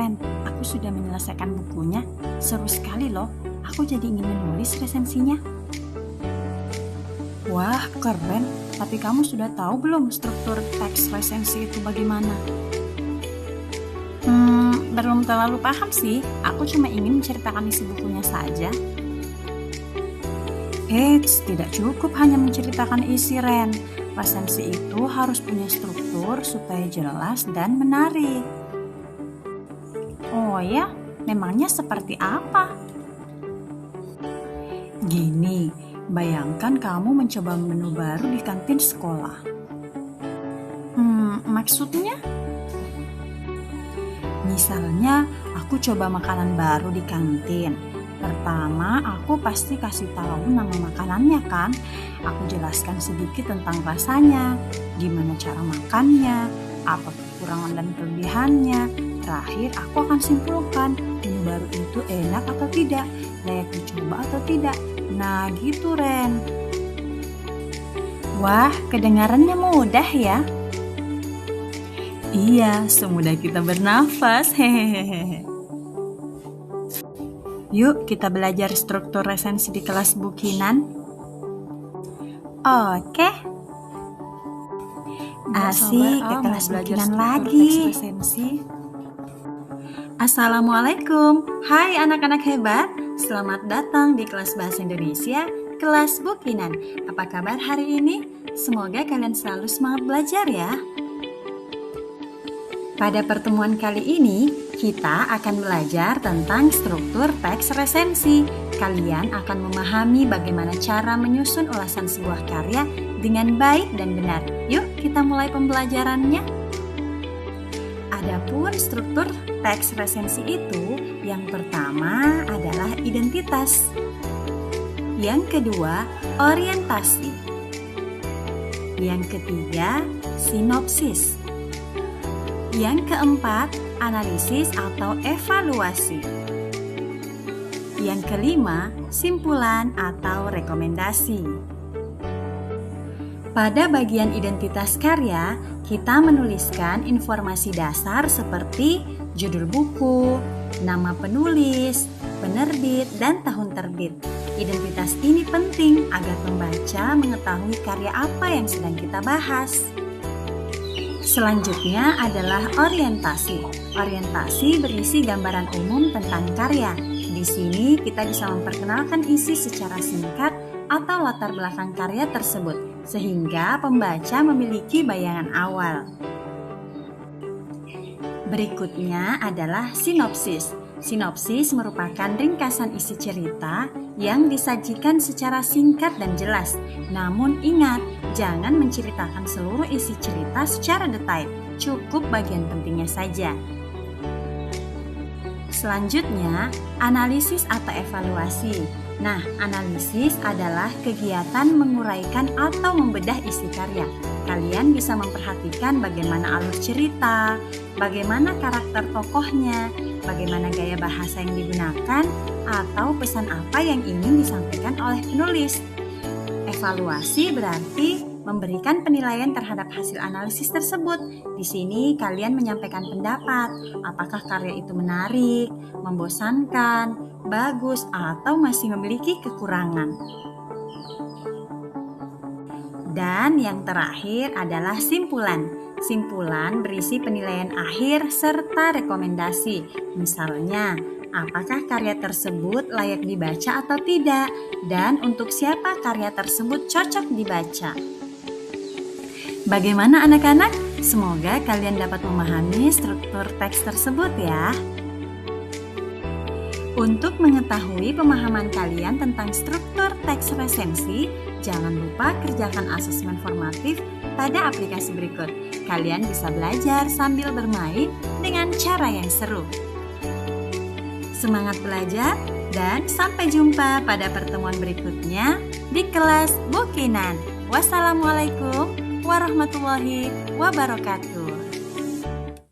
Ren, aku sudah menyelesaikan bukunya. Seru sekali loh, aku jadi ingin menulis resensinya. Wah, keren. Tapi kamu sudah tahu belum struktur teks resensi itu bagaimana? Belum terlalu paham sih. Aku cuma ingin menceritakan isi bukunya saja. Tidak cukup hanya menceritakan isi, Ren. Resensi itu harus punya struktur supaya jelas dan menarik. Oh ya, memangnya seperti apa? Gini, bayangkan kamu mencoba menu baru di kantin sekolah. Maksudnya? Misalnya, aku coba makanan baru di kantin. Pertama, aku pasti kasih tahu nama makanannya kan. Aku jelaskan sedikit tentang rasanya, gimana cara makannya, apa kekurangan dan kelebihannya. Terakhir, aku akan simpulkan menu baru itu enak atau tidak, layak dicoba atau tidak. Nah, gitu Ren. Wah, kedengarannya mudah ya. Iya, semudah kita bernafas. Hehehe. Yuk kita belajar struktur resensi di kelas bukinan. Oke. Asik, ke kelas bukinan lagi. Assalamualaikum. Hai anak-anak hebat. Selamat datang di kelas Bahasa Indonesia, kelas bukinan. Apa kabar hari ini? Semoga kalian selalu semangat belajar ya. Pada pertemuan kali ini, kita akan belajar tentang struktur teks resensi. Kalian akan memahami bagaimana cara menyusun ulasan sebuah karya dengan baik dan benar. Yuk, kita mulai pembelajarannya. Adapun struktur teks resensi itu, yang pertama adalah identitas. Yang kedua, orientasi. Yang ketiga, sinopsis. Yang keempat, analisis atau evaluasi. Yang kelima, simpulan atau rekomendasi. Pada bagian identitas karya, kita menuliskan informasi dasar seperti judul buku, nama penulis, penerbit, dan tahun terbit. Identitas ini penting agar pembaca mengetahui karya apa yang sedang kita bahas. Selanjutnya adalah orientasi. Orientasi berisi gambaran umum tentang karya. Di sini kita bisa memperkenalkan isi secara singkat atau latar belakang karya tersebut, sehingga pembaca memiliki bayangan awal. Berikutnya adalah sinopsis. Sinopsis merupakan ringkasan isi cerita yang disajikan secara singkat dan jelas. Namun ingat, jangan menceritakan seluruh isi cerita secara detail, cukup bagian pentingnya saja. Selanjutnya, analisis atau evaluasi. Nah, analisis adalah kegiatan menguraikan atau membedah isi karya. Kalian bisa memperhatikan bagaimana alur cerita, bagaimana karakter tokohnya, bagaimana gaya bahasa yang digunakan, atau pesan apa yang ingin disampaikan oleh penulis. Evaluasi berarti memberikan penilaian terhadap hasil analisis tersebut. Di sini kalian menyampaikan pendapat, apakah karya itu menarik, membosankan, bagus, atau masih memiliki kekurangan. Dan yang terakhir adalah simpulan. Simpulan berisi penilaian akhir serta rekomendasi. Misalnya, apakah karya tersebut layak dibaca atau tidak, dan untuk siapa karya tersebut cocok dibaca. Bagaimana anak-anak? Semoga kalian dapat memahami struktur teks tersebut ya. Untuk mengetahui pemahaman kalian tentang struktur teks resensi, jangan lupa kerjakan asesmen formatif pada aplikasi berikut. Kalian bisa belajar sambil bermain dengan cara yang seru. Semangat belajar dan sampai jumpa pada pertemuan berikutnya di kelas bukinan. Wassalamualaikum warahmatullahi wabarakatuh.